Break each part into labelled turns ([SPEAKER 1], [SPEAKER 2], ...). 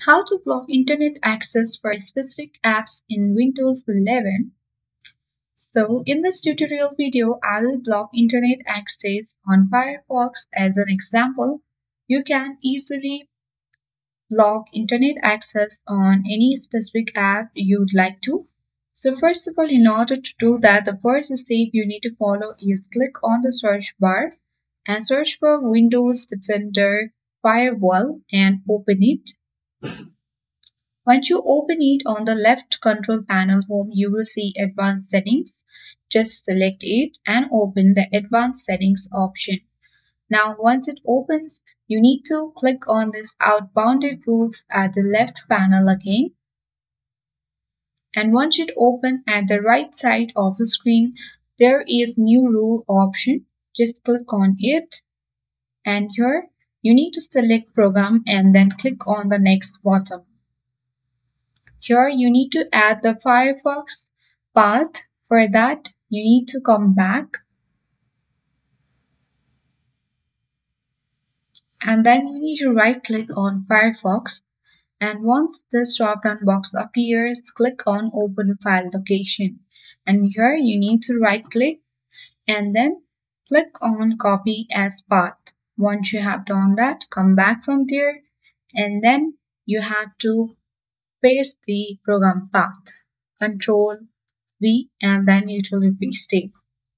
[SPEAKER 1] How to block internet access for specific apps in Windows 11. So in this tutorial video, I will block internet access on Firefox as an example. You can easily block internet access on any specific app you'd like to. So first of all, in order to do that, the first step you need to follow is click on the search bar and search for Windows Defender Firewall and open it. Once you open it, on the left control panel home, you will see Advanced Settings. Just select it and open the Advanced Settings option. Now, once it opens, you need to click on this Outbounded Rules at the left panel again. And once it opens at the right side of the screen, there is New Rule option. Just click on it. And here, you need to select Program and then click on the Next button. Here you need to add the Firefox path. For that, you need to come back and then you need to right click on Firefox, and once this drop down box appears, click on Open File Location, and here you need to right click and then click on Copy as Path. Once you have done that, come back from there and then you have to paste the program path. Control V and then it will be pasted.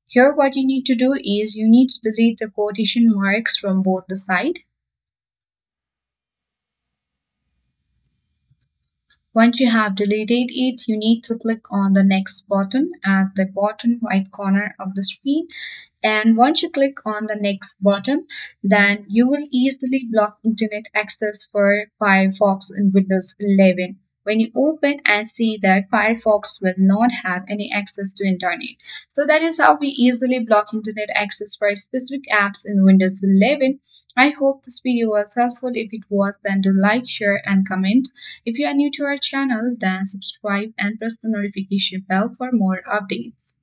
[SPEAKER 1] Here what you need to do is you need to delete the quotation marks from both the side. Once you have deleted it, you need to click on the next button at the bottom right corner of the screen. And once you click on the next button, then you will easily block internet access for Firefox in Windows 11. When you open and see that Firefox will not have any access to internet. So that is how we easily block internet access for specific apps in Windows 11. I hope this video was helpful. If it was, then do like, share and comment. If you are new to our channel, then subscribe and press the notification bell for more updates.